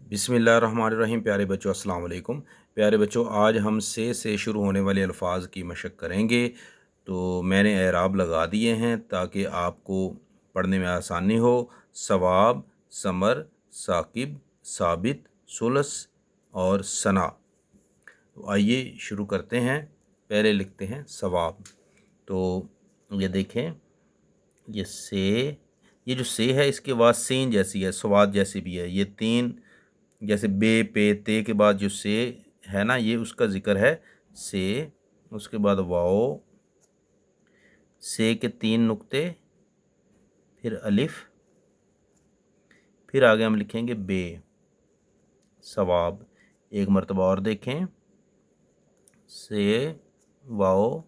बिस्मिल्लाहिर्रहमानिर्रहीम। प्यारे बच्चों, अस्सलाम वालेकुम। प्यारे बच्चों, आज हम से शुरू होने वाले अल्फाज की मशक करेंगे। तो मैंने एराब लगा दिए हैं ताकि आपको पढ़ने में आसानी हो। सवाब, समर, साकिब, साबित, सुलस और सना। तो आइए शुरू करते हैं। पहले लिखते हैं सवाब। तो ये देखें, ये से, ये जो से है इसके बाद सीन जैसी है, स्वाद जैसी भी है। ये तीन, जैसे बे पे ते के बाद जो से है ना, ये उसका ज़िक्र है से। उसके बाद वाओ, से के तीन नुक्ते, फिर अलिफ, फिर आगे हम लिखेंगे बे, सवाब। एक मरतबा और देखें, से, वाओ,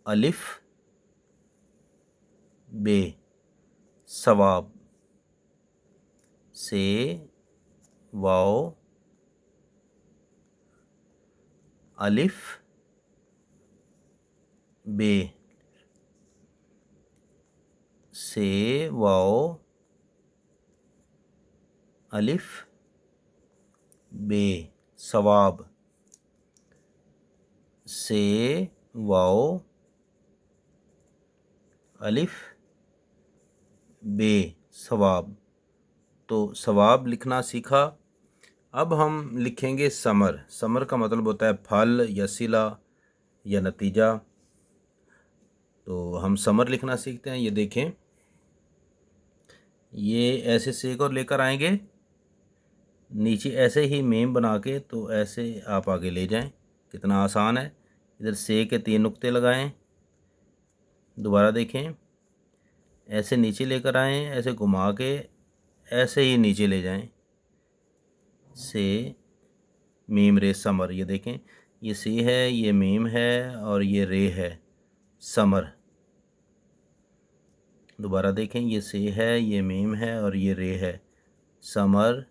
अलिफ, बे, सवाब। से, वाओ, अलिफ, बे, से, वाओ, अलिफ, बे, सवाब। से, वाओ, अलिफ, बे, सवाब। तो सवाब लिखना सीखा। अब हम लिखेंगे समर। समर का मतलब होता है फल या सिला या नतीजा। तो हम समर लिखना सीखते हैं। ये देखें, ये ऐसे सेक और लेकर आएंगे, नीचे ऐसे ही मीम बना के, तो ऐसे आप आगे ले जाएं। कितना आसान है। इधर से के तीन नुक्ते लगाएं, दोबारा देखें, ऐसे नीचे लेकर आएं, ऐसे घुमा के ऐसे ही नीचे ले जाएं। से, मीम रे समर। ये देखें, ये सी है, ये मीम है और ये रे है, समर। दोबारा देखें, ये से है, ये मीम है और ये रे है, समर।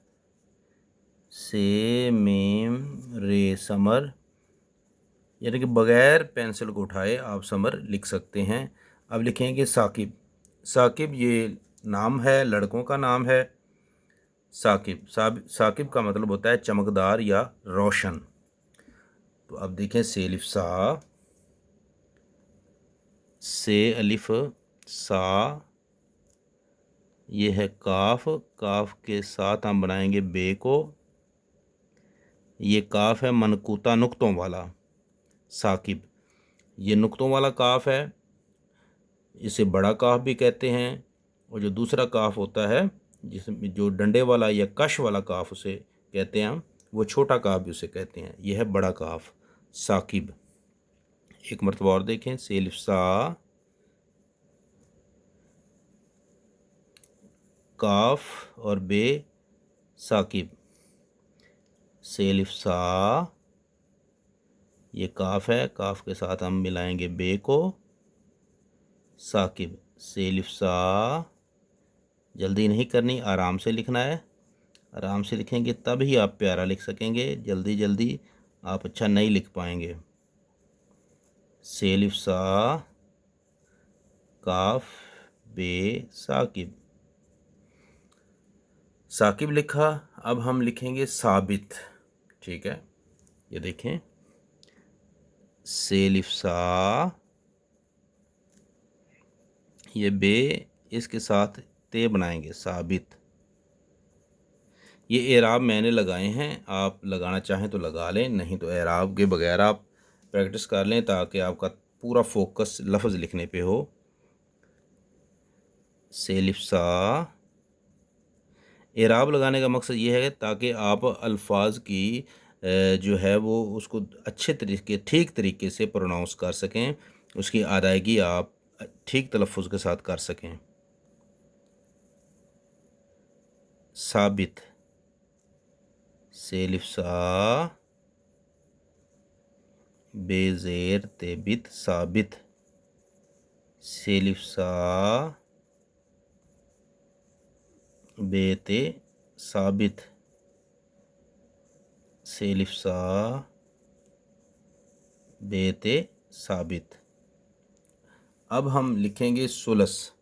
से, मीम, रे, समर। यानी कि बग़ैर पेंसिल को उठाए आप समर लिख सकते हैं। अब लिखेंगे साकिब। साकिब ये नाम है, लड़कों का नाम है। साकिब, साकिब का मतलब होता है चमकदार या रोशन। तो अब देखें, से अलिफ सा, से अलिफ सा, ये है काफ। काफ के साथ हम बनाएंगे बे को। ये काफ है मनकूता नुक्तों वाला, साकिब। ये नुक्तों वाला काफ है, इसे बड़ा काफ भी कहते हैं। और जो दूसरा काफ होता है, जिसमें जो डंडे वाला या कश वाला काफ उसे कहते हैं हम, वो छोटा काफ भी उसे कहते हैं। यह है बड़ा काफ, साकिब। एक मरतबा और देखें, से अलिफ सा, काफ और बे, साकिब। से अलिफ सा, ये काफ है, काफ के साथ हम मिलाएंगे बे को, साकिब। से अलिफ सा, जल्दी नहीं करनी, आराम से लिखना है। आराम से लिखेंगे तब ही आप प्यारा लिख सकेंगे। जल्दी जल्दी आप अच्छा नहीं लिख पाएंगे। से अलिफ सा, काफ, बे, साकिब। साकिब लिखा। अब हम लिखेंगे साबित। ठीक है, ये देखें, से अलिफ सा, ये बे, इसके साथ ते बनाएंगे, साबित। ये एराब मैंने लगाए हैं, आप लगाना चाहें तो लगा लें, नहीं तो एराब के बगैर आप प्रैक्टिस कर लें ताकि आपका पूरा फोकस लफ्ज़ लिखने पे हो। से अलिफ सा, एराब लगाने का मकसद ये है ताकि आप अल्फाज की जो है वो उसको अच्छे तरीके, ठीक तरीके से प्रोनाउंस कर सकें, उसकी अदायगी आप ठीक तलफ़ुज़ के साथ कर सकें। साबित। से अलिफ सा, बेज़ेर तेबित, साबित। से अलिफ सा, बेते, साबित। से अलिफ सा, बेते, साबित। अब हम लिखेंगे सुलस।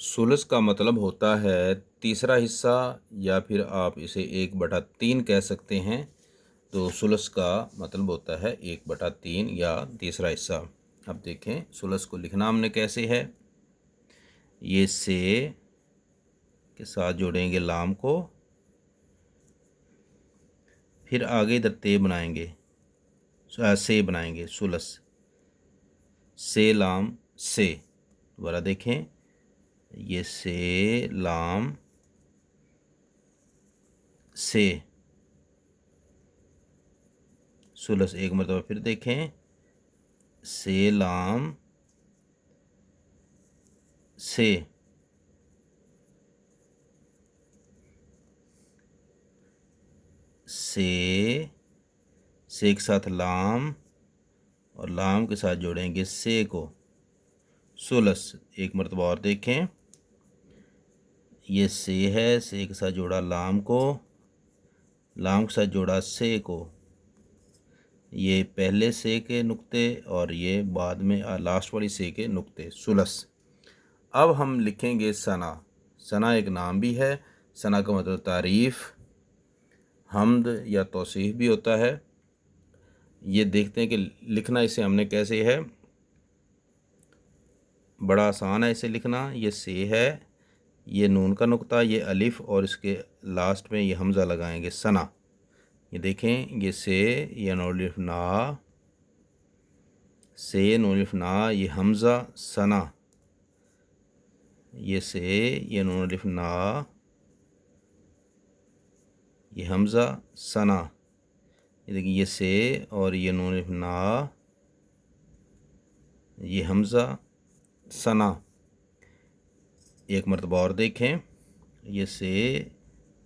सुलस का मतलब होता है तीसरा हिस्सा, या फिर आप इसे 1/3 कह सकते हैं। तो सुलस का मतलब होता है 1/3 या तीसरा हिस्सा। अब देखें सुलस को लिखना हमने कैसे है। ये से के साथ जोड़ेंगे लाम को, फिर आगे इधर ते बनाएंगे, से बनाएंगे सुलस, से लाम से। दोबारा देखें, ये से लाम से सुलस। एक मरतबा फिर देखें, से लाम से, से के साथ लाम और लाम के साथ जोड़ेंगे से को, सुलस। एक मरतबा और देखें, ये से है, से के साथ जोड़ा लाम को, लाम के साथ जोड़ा से को। ये पहले से के नुक्ते और ये बाद में लास्ट वाली से के नुक्ते, सुलस। अब हम लिखेंगे सना। सना एक नाम भी है। सना का मतलब तारीफ़, हम्द या तौसीफ़ भी होता है। ये देखते हैं कि लिखना इसे हमने कैसे है। बड़ा आसान है इसे लिखना। ये से है, ये नून का नुक्ता, ये अलिफ और इसके लास्ट में ये हमज़ा लगाएंगे, सना। ये देखें, ये से, ये नून अलिफ ना, से नून अलिफ ना, ये हमज़ा सना। ये से, ये नून अलिफ ना, ये हमज़ा सना। ये देखिए, ये से और ये नून अलिफ ना, ये हमज़ा सना। एक मरतबा और देखें, ये से,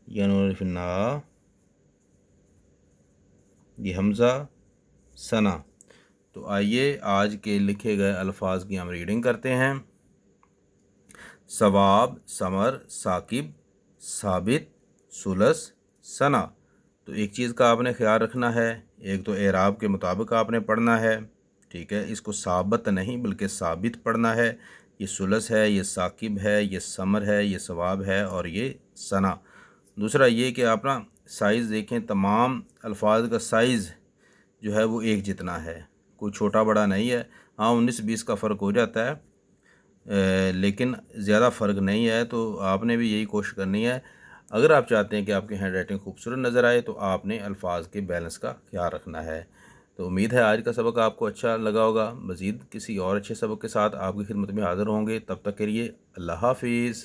ये नून अलिफ ना, ये हमज़ा सना। तो आइए आज के लिखे गए अल्फाज की हम रीडिंग करते हैं। सवाब, समर, साकिब, साबित, सुलस, सना। तो एक चीज़ का आपने ख्याल रखना है, एक तो एराब के मुताबिक आपने पढ़ना है, ठीक है। इसको साबत नहीं बल्कि साबित पढ़ना है। ये सुलस है, ये साकिब है, ये समर है, ये सवाब है और ये सना। दूसरा ये कि आप ना साइज़ देखें, तमाम अल्फाज का साइज़ जो है वो एक जितना है, कोई छोटा बड़ा नहीं है। हाँ, 19-20 का फ़र्क हो जाता है, लेकिन ज़्यादा फ़र्क नहीं है। तो आपने भी यही कोशिश करनी है। अगर आप चाहते हैं कि आपकी हैंड राइटिंग खूबसूरत नज़र आए तो आपने अल्फाज के बैलेंस का ख्याल रखना है। तो उम्मीद है आज का सबक आपको अच्छा लगा होगा। मज़ीद किसी और अच्छे सबक के साथ आपकी खिदमत में हाज़िर होंगे। तब तक के लिए अल्लाह हाफिज़।